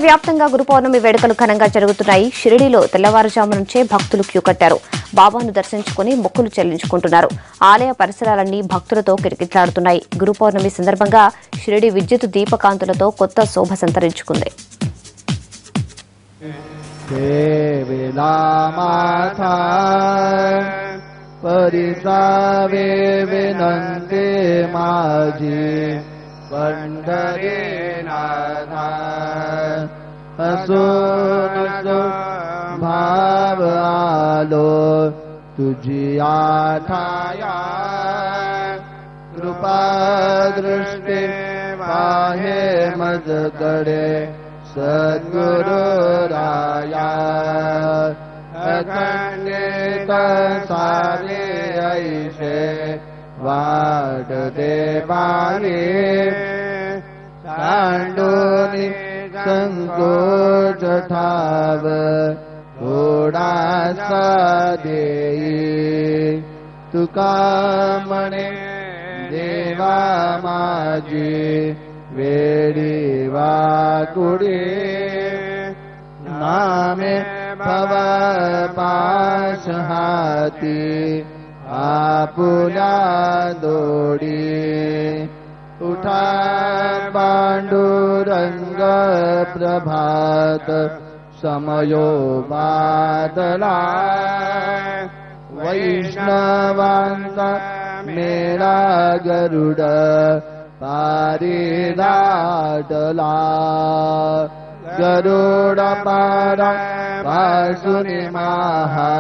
దేశవ్యాప్తంగా గురు పౌర్ణమి వేడుకలు ఘనంగా జరుగుతున్నాయి. షిరిడీలో తెల్లవారుజాము నుంచే భక్తులు క్యూ కట్టారు. బాబాను దర్శించుకుని మొక్కులు చెల్లించుకుంటున్నారు. ఆలయ పరిసరాలన్నీ భక్తులతో కిటకిటలాడుతున్నాయి. గురు పౌర్ణమి సందర్భంగా షిరిడీ విద్యుత్ దీపకాంతులతో కొత్త శోభ సంతరించుకుంది. परिसावे विनंते माझी पंढरी नाथा हसून भाव आलो तुझी आठाया कृपा दृष्टी पाहे मजकडे सद्गुरु राया अखंडित सारे ऐसे वाट दे पाणी सांडोनी संकोच ठाव थोडासा देई तुका म्हणे देवा माझी वेडी वाकुडी नामे भवा पाश हाती आपुल्या दोडी उठा पांडुरंग प्रभात समयो बादला वैष्णवांचा मेळा गरुड पारी दाटला गरुड पारा पासुनी महा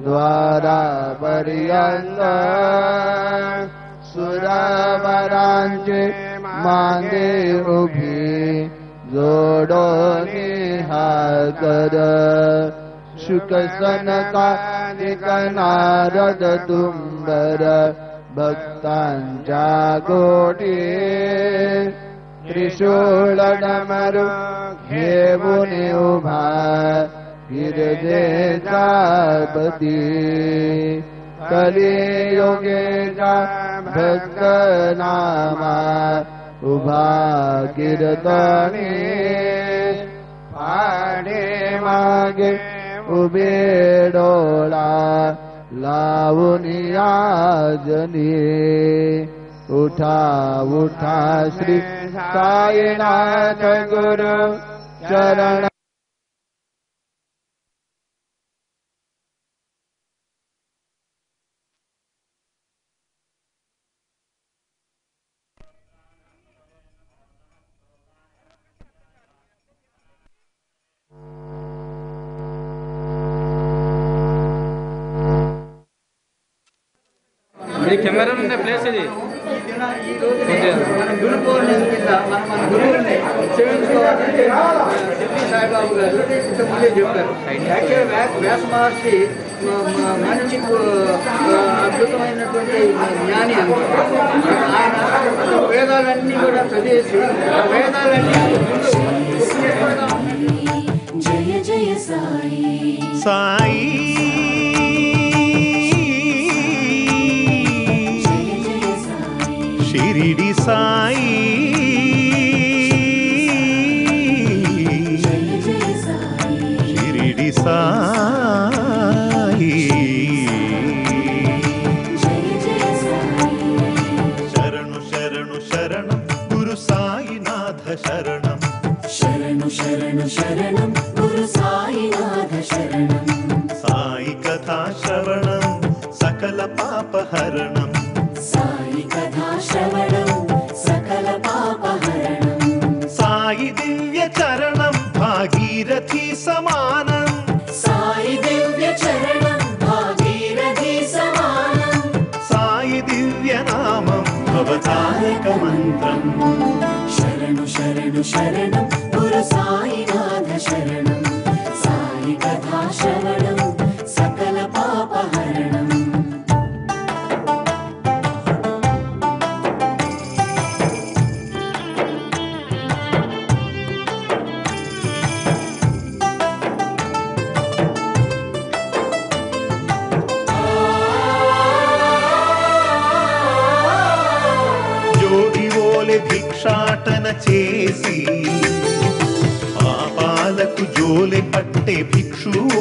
द्वारा पर्यंत सुरावरांचे मागे उभी जोडोनी हाकर शुक सनका नारद तुंबर भक्तांच्या गोटी त्रिशूळ डमरू घेऊन उभा गिरजेचा पती कलियुगेचा भक्त नामा उभा कीर्तनी पाडे मागे उभे डोळा लावून याजनी उठा उठा श्री साईनाथ गुरु चरण కెమెరా ఉండే ప్లేస్ ఇది మన గురు పౌర్ణమి కింద మన గురువుల్ని సేవించుకోవాలంటే సిద్ధి సాయిబాబు గారు ఇంతకుముందే చెప్పారు. యాక్చువల్గా వ్యాస మహర్షి మంచి అద్భుతమైనటువంటి జ్ఞాని అన్నమాట. ఆయన వేదాలన్నీ కూడా చదివేసి వేదాలన్నీ జయ జయ సాయి సాయి షిరిడి సాయి షిరిడి సాయి శరణు శరణు శరణం గురు సాయినాథ శరణం శరణు శరణు శరణం గురు సాయినాథ శరణం సాయి కథా శ్రవణం సకల పాపహరణం సాయి కథా శ్రవణం సకల పాపహరణం సాయి దివ్య చరణం భాగీరథి సమానం సాయి దివ్య చరణం భాగీరథి సమానం సాయి దివ్య నామం భవతారక మంత్రం శరణు శరణు శరణం గురు సాయినాథ శరణం సాయి కథా శ్రవణం సకల పాపహరణం యోగి ఓలె భిక్షాటన చేసి జోలె పట్టే భిక్షువు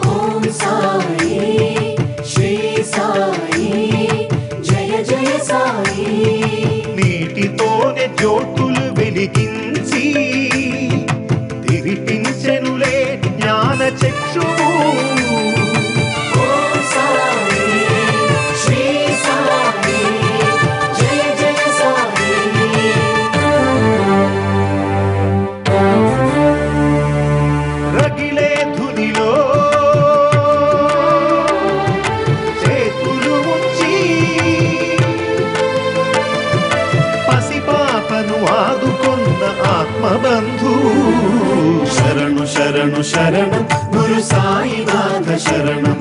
ఓం సాయి శ్రీ సాయి జయ జయ సాయి నీటితోనే జ్యోతులు వెలిగించి తిరిపించెనులే జ్ఞాన చక్షువు ఓం సాయి శ్రీ సాయి జయ జయ సాయి రగిలే ధునిలో చేతులు ఉంచి పసిపాపను ఆదుకొన్న ఆత్మబంధు శరణు శరణు శరణం గురు సాయినాథ శరణం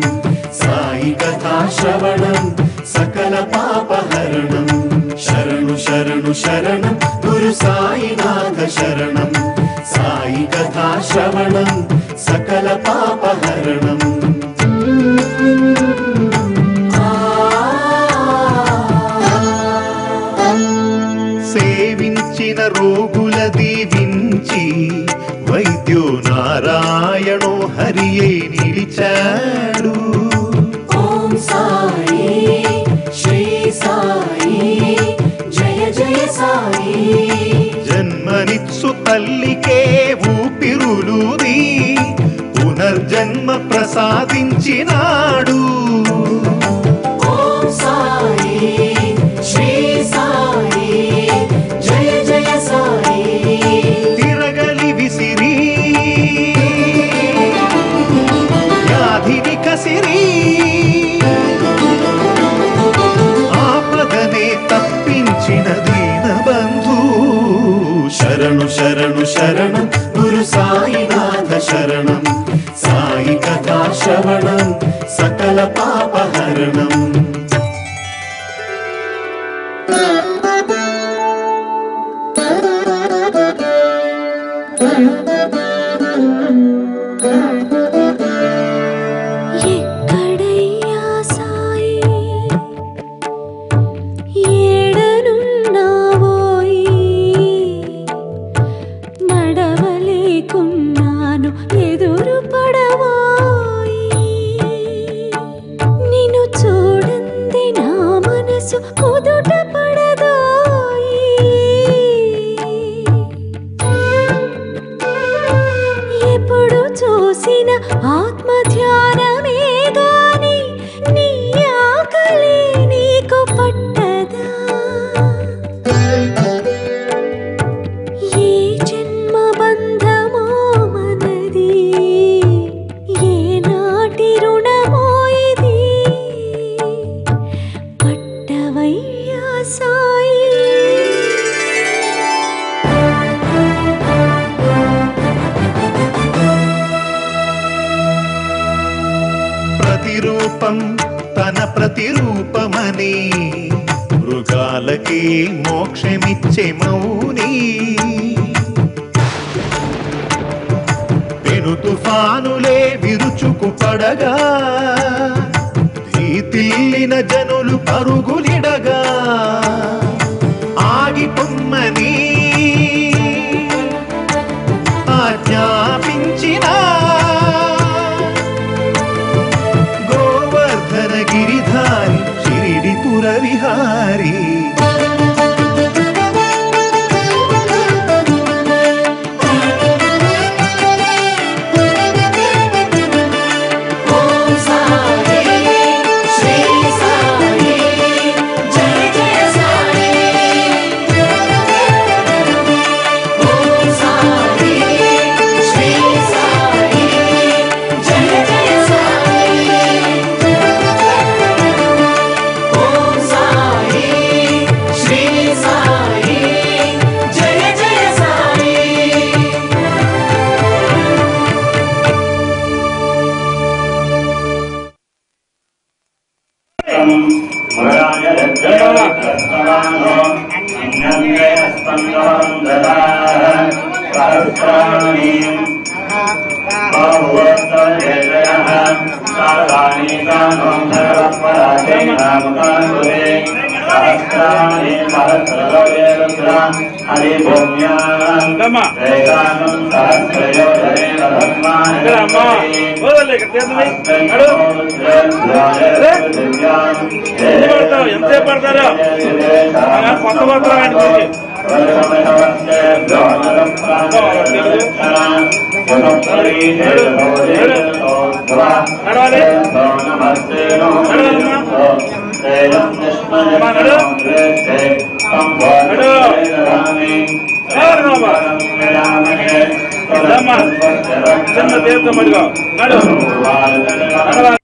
సాయి కథా శ్రవణం సకల పాపహరణం శరణు శరణు శరణం గురు సాయినాథ శరణం సాయి కథా శ్రవణం సకల పాపహరణం సేవించిన రోగుల దీవించి వైద్యో నారాయణో హరియే నిలిచాడు ఓం సాయి శ్రీ సాయి జయ జయ సాయి జన్మనిత్సు తల్లికే ఊపిరులూది పునర్జన్మ ప్రసాదించినాడు ఓం సాయి శ్రీ సాయి జయ జయ సాయి తిరగలి విసిరి వ్యాధిని కసిరి ఆపదనే తప్పించిన దీనబంధు శరణు శరణు శరణం గురు సాయినాథ శరణం సాయి కథా శ్రవణం సకల పాపహరణం ఎక్కడయ్యా సాయి ఏడనున్నావోయి నడవలేకున్నాను ఎదురు పడవోయి నిన్ను చూడంది నా మనసు కుదుట పడదోయి ఎప్పుడు చూసిన ఆత్మ ధ్యానమే గాని నీ ఆకలి నీకు పట్టదా ఏ జన్మ బంధమో మనది ఏ నాటి రుణమో ఇది పట్టవయ్యా సాయి ప్రతిరూపం తన ప్రతిరూపమని మృగాలకి మోక్షమిచ్చే మౌని పెను తుఫానులే విరుచుకు పడగా భీతిల్లిన జనులు పరుగులిడగా ఆగిపొమ్మని ఆజ్ఞాపించిన గోవర్ధన గిరిధారి షిరిడిపుర విహారీ ఓం సాయి శ్రీ సాయి జయ జయ సాయి ఓం సాయి శ్రీ సాయి జయ జయ సాయి ఓం సాయి శ్రీ సాయి జయ జయ సాయి Sarvani ఎంతసేపు పడతారు కొత్త పోతారు ఆయన చిన్న తీర్థం అడిగా నడు